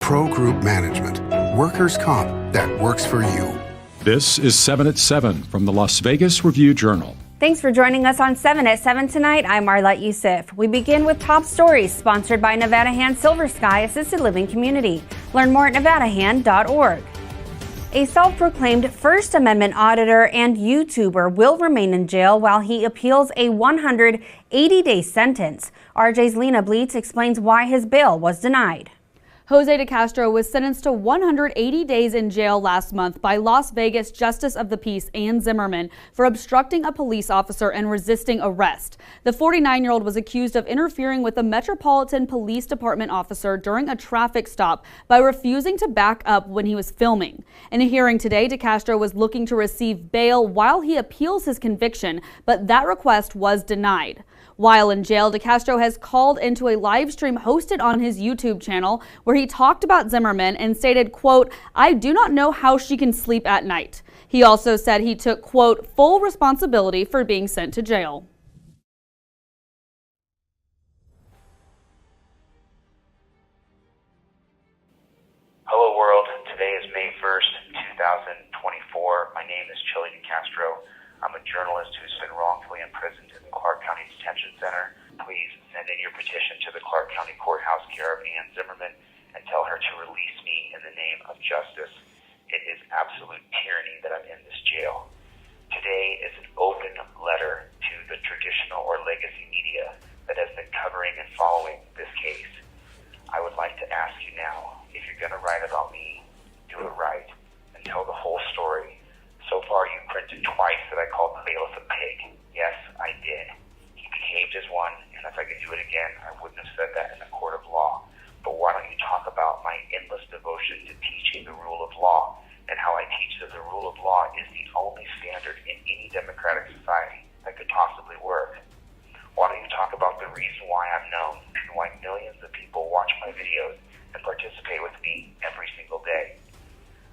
Pro Group Management. Workers' comp that works for you. This is 7 at 7 from the Las Vegas Review-Journal. Thanks for joining us on 7 at 7 tonight. I'm Marlette Youssef. We begin with top stories sponsored by Nevada Hand Silver Sky Assisted Living Community. Learn more at nevadahand.org. A self-proclaimed First Amendment auditor and YouTuber will remain in jail while he appeals a 180-day sentence. RJ's Lena Bleets explains why his bail was denied. Jose DeCastro was sentenced to 180 days in jail last month by Las Vegas Justice of the Peace Ann Zimmerman for obstructing a police officer and resisting arrest. The 49-year-old was accused of interfering with a Metropolitan Police Department officer during a traffic stop by refusing to back up when he was filming. In a hearing today, DeCastro was looking to receive bail while he appeals his conviction, but that request was denied. While in jail, DeCastro has called into a live stream hosted on his YouTube channel where he talked about Zimmerman and stated, quote, "I do not know how she can sleep at night." He also said he took, quote, "full responsibility for being sent to jail." Hello world, today is May 1st, 2024. My name is Chille DeCastro. I'm a journalist who's been wrongfully imprisoned in the Clark County Detention Center. Please send in your petition to the Clark County Courthouse care of Ann Zimmerman and tell her to release me in the name of justice. It is absolute tyranny that I'm in this jail. Today is an open letter to the traditional or legacy media that has been covering and following this case. I would like to ask you now, if you're going to write about me, do it right and tell the whole story. So far, you printed twice that I called the bailiff a pig. Yes, I did. He behaved as one, and if I could do it again, I wouldn't have said that in a court of law. But why don't you talk about my endless devotion to teaching the rule of law and how I teach that the rule of law is the only standard in any democratic society that could possibly work? Why don't you talk about the reason why I'm known and why millions of people watch my videos and participate with me every single day?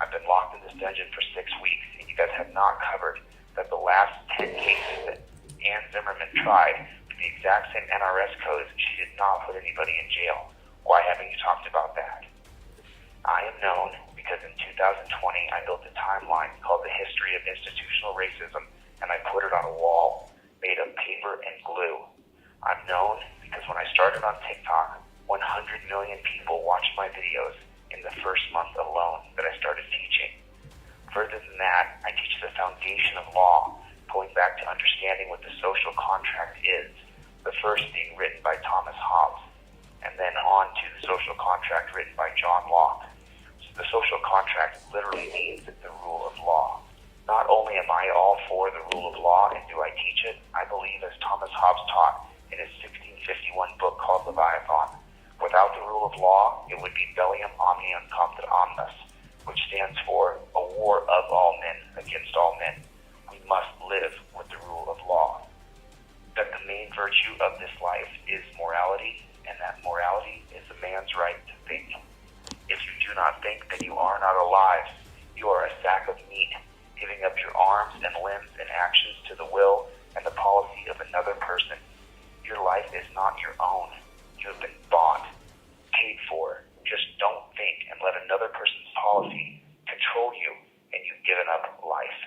I've been locked in this dungeon for 6 weeks, and you guys have not covered that the last 10 cases that Ann Zimmerman tried with the exact same NRS codes, she did not put anybody in jail. Why haven't you talked about that? I am known because in 2020 I built a timeline called The History of Institutional Racism, and I put it on a wall made of paper and glue. I'm known because when I started on TikTok, 100 million people watched my videos in the first month alone that I started teaching. Further than that, I teach the foundation of law, going back to understanding what the social contract is, the first being written by Thomas Hobbes, and then on to the social contract written by John Locke. So the social contract literally means the rule of law. Not only am I all for the rule of law and do I teach it, I believe as Thomas Hobbes taught in his 1651 book called Leviathan, without the rule of law, it would be Bellium Omnium Comptet Omnes, which stands for a war of all men against all men. We must live with the rule of law. That the main virtue of this life is morality, and that morality is a man's right to think. If you do not think, then you are not alive. You are a sack of meat, giving up your arms and limbs and actions to the will and the policy of another person. Your life is not your own. You have been bought, paid for. Just don't think and let another person's policy control you, and you've given up life.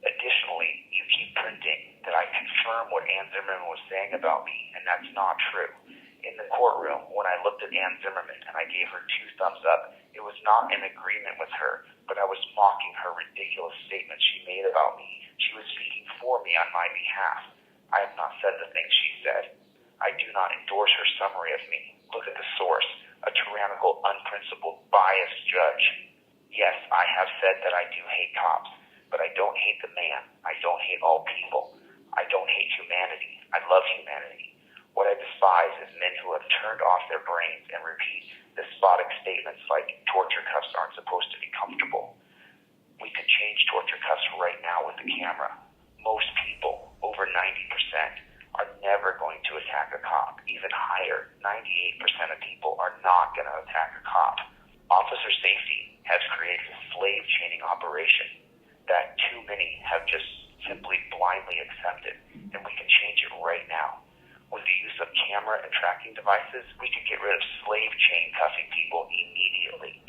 Additionally, you keep printing that I confirm what Ann Zimmerman was saying about me, and that's not true. In the courtroom, when I looked at Ann Zimmerman and I gave her 2 thumbs up, it was not in agreement with her, but I was mocking her ridiculous statements she made about me. She was speaking for me on my behalf. I have not said the things she said. I do not endorse her summary of me. Look at the source, a tyrannical, unprincipled, biased judge. Yes, I have said that I do hate cops, but I don't hate the man. I don't hate all people. I don't hate humanity. I love humanity. What I despise is men who have turned off their brains and repeat despotic statements like torture cuffs aren't supposed to be comfortable. We could change torture cuffs right now with the camera. Most people, over 90%, are never going to attack a cop. Even higher, 98% of people are not going to attack a cop. Officer safety has created a slave chaining operation that too many have just simply blindly accepted, and we can change it right now. With the use of camera and tracking devices, we could get rid of slave chain cuffing people immediately.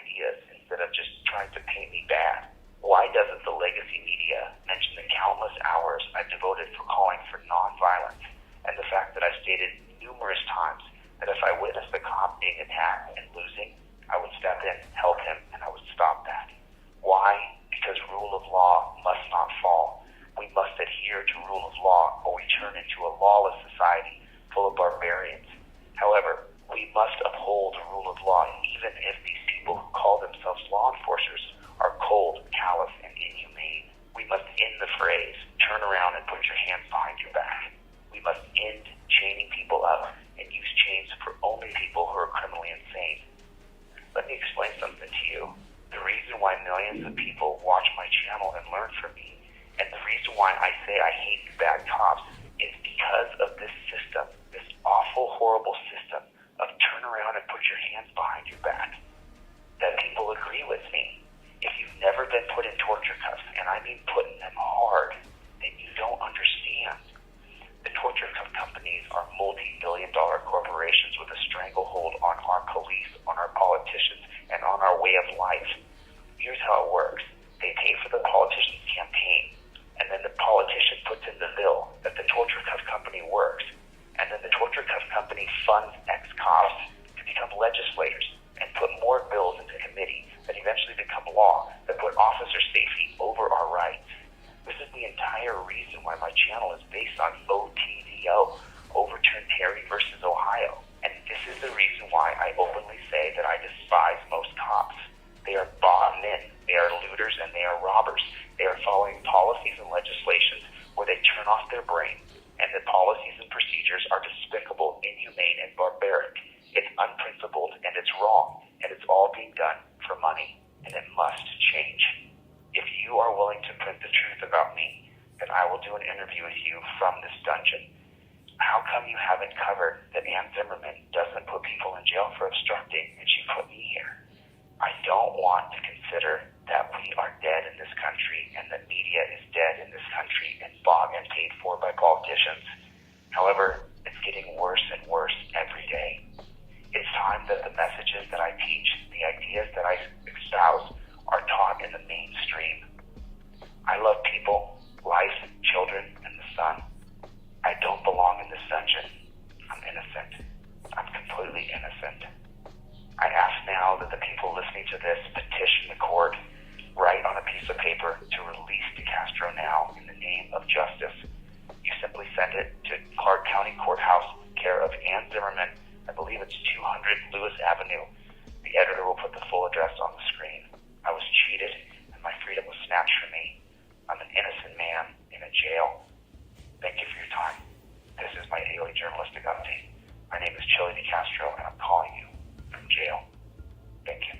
ideas instead of just trying to paint me bad? Why doesn't the legacy media mention the countless hours I've devoted for calling for nonviolence and the fact that I've stated numerous times that if I witnessed a cop being attacked and losing, I would step in, help him, and I would stop that? Why? Because rule of law must not fall. We must adhere to rule of law or we turn into a lawless society full of barbarians. However, we must uphold the rule of law even if these people who call themselves law enforcers are cold, callous, and inhumane. We must end the phrase, turn around and put your hands behind your back. We must end chaining people up and use chains for only people who are criminally insane. Let me explain something to you. The reason why millions of people watch my channel and learn from me, and the reason why I say I hate bad cops, is because of this system, this awful, horrible system of turn around and put your hands behind your back. That people agree with me. If you've never been put in torture cuffs, and I mean putting them hard, then you don't understand. The torture cuff companies are multi-billion-dollar corporations with a stranglehold on our police, on our politicians, and on our way of life. Here's how it works. They pay for the politician's campaign, and then the politician puts in the bill that the torture cuff company works, and then the torture cuff company funds ex-cops to become legislators and put more bills into committee that eventually become law that put officer safety over our rights. This is the entire reason why my channel is based on OTVO, Overturn Terry versus Ohio. And this is the reason why I openly say that I despise most cops. They are bought in, they are looters, and they are robbers. They are following policies and legislations where they turn off their brain, and the policies and procedures are despicable, inhumane, and barbaric. It's unprincipled, and it's wrong, and it's all being done for money, and it must change. If you are willing to print the truth about me, then I will do an interview with you from this dungeon. How come you haven't covered that Ann Zimmerman doesn't put people in jail for obstructing and she put me here? I don't want to consider that we are dead in this country and that media is dead in this country and bought and paid for by politicians. However, it's getting worse and worse every day. It's time that the messages that I teach, the ideas that I espouse, are taught in the mainstream. I love people, life, children, and the sun. I don't belong in this dungeon. I'm innocent. I'm completely innocent. I ask now that the people listening to this petition the court, write on a piece of paper to release DeCastro now in the name of justice. You simply send it to Clark County Courthouse, care of Ann Zimmerman. I believe it's 200 Lewis Avenue. The editor will put the full address on the screen. I was cheated, and my freedom was snatched from me. I'm an innocent man in a jail. Thank you for your time. This is my daily journalistic update. My name is Chille DeCastro, and I'm calling you from jail. Thank you.